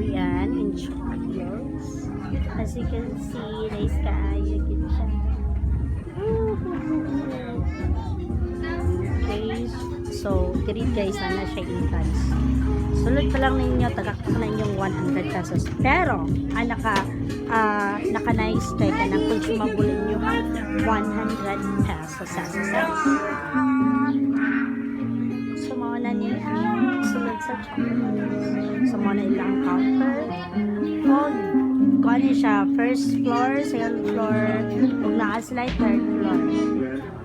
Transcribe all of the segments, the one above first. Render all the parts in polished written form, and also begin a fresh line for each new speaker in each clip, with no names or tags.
Yan, in chocolates. As you can see, nice kaayo gid siya. Okay, so diri guys na siya entrance. Sulod pa lang ninyo, tagaktak na yung 100 pesos. Pero, naka-nice kay ka ng consumable nyo ang 100 pesos sa so, mga na niya sulod sa chocolate. So, mga na ilang counter. Kung ano siya, first floor, second floor, kung naka-slide, third floor.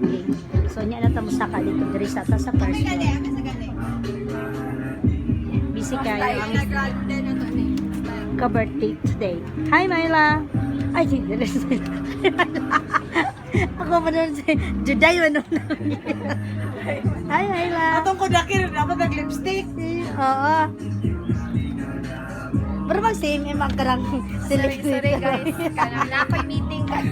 Okay. So, niya na tamo sa dito, diri sa first floor. Busy kayo ang ka-birthday today. Hi, Myla! Ay, hindi. Ako pa nun si Juday, ano na. Hi, Myla!
Atong ko dakil, dapat nag-lipstick.
Oo. Pero mag-same, magkarang select.
Sorry guys, kanang napay meeting ka.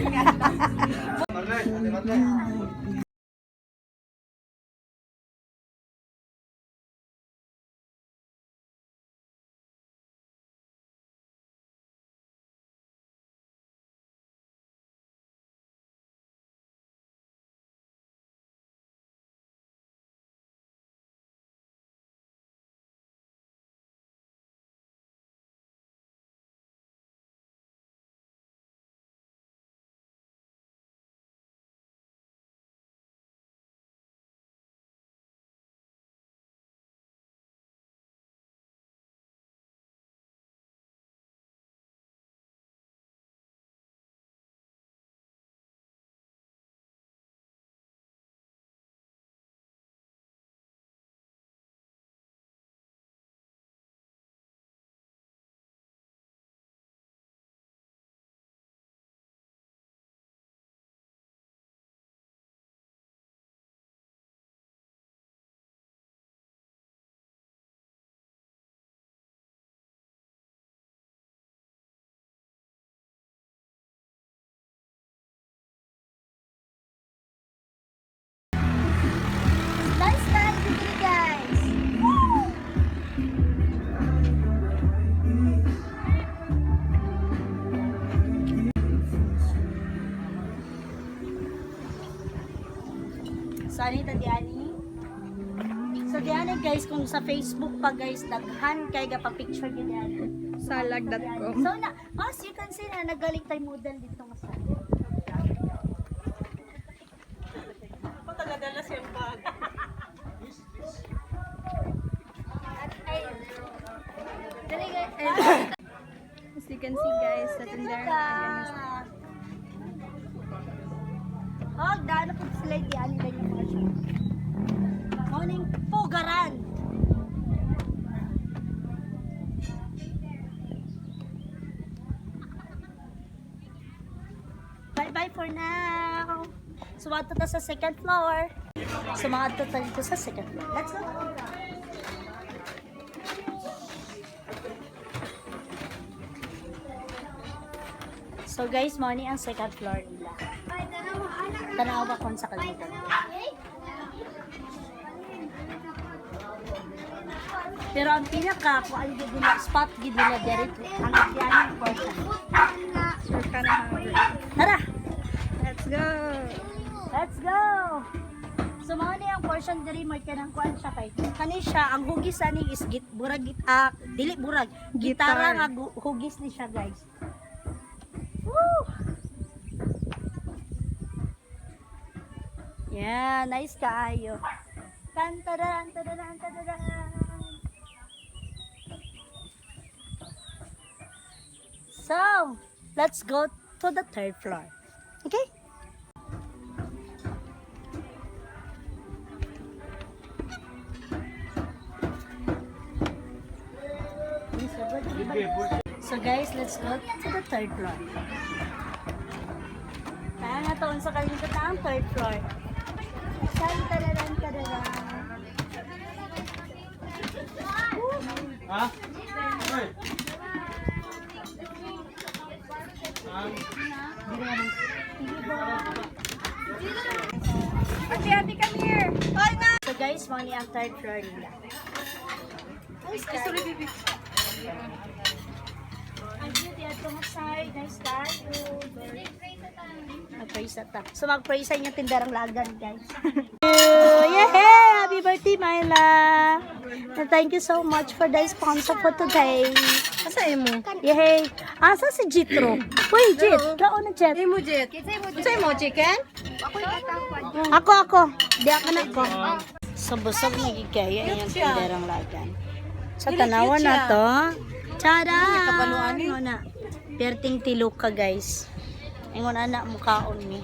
Nice time today, guys! So, anita Diani? So, Diani guys, kung sa Facebook pa guys, daghan kay pa-picture yun Diani.
Salag.com.
So, as you can see na, nagaling tayo model dito sa
Patagadala siyang bag.
Dali guys. As you can see guys, sa tindera again.
Oh, daan ako sila Diani lang yung mga siya. Morning pugaran! Bye-bye for now! Sumadto ta sa second floor. Sumadto ta dito sa second floor. Let's go! So guys, morning ang second floor nila. Tanawa ko sa kalimutan. Pero ang pinaka kung ano gid nila spot gid nila diri ang diyan portion.
Sure ka na hungry.
Tara,
Let's go!
let's go. So mao ni ang portion diri may kanang kuan siya kay. Kani siya ang hugis ani is burag dili burag. Gitara nga hugis ni siya, guys. Woo! Yeah, nice kaayo. Tantaran, tadaran, tadaran. So, let's go to the third floor. Okay? So guys, let's go to the third floor. Kaya nga taon sa kalimutan na ang third floor. Tantararan, tadaran.
Ha? Hoy.
Ate, come here!
So guys, mga ni ang third floor nila.
Sorry, baby.
Kamasay, nice tayo. Mag-pray sa ta. So, mag-pray sa inyong tindarang lagan, guys. Yay! Happy birthday, Myla! And thank you so much for the sponsor for today.
Asa mo?
Yay! Asa si Jitro? Uy, Jit! Kao na, Jet.
Imo jet. Asa mo chicken?
Ako. Di ako na ko. So, busog nagigaya yung tindarang lagan. Sa tanawan na to. Tada!
kabaluan
Ano na? Perting tilok ka, guys. Ingon anak mo kaon ni.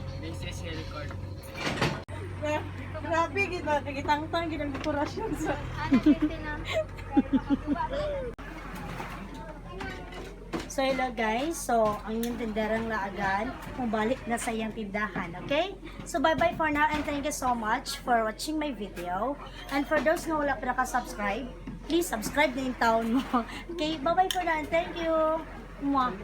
Grabe, kitang-tang, ginang dekorasyon sa...
So, hello guys. So, ang inyong tindarang laagan, bumalik na sa iyang tindahan, okay? So, bye-bye for now and thank you so much for watching my video. And for those na wala pa nakasubscribe, please subscribe na yung taon mo. Okay, bye-bye for now and thank you. Mwah.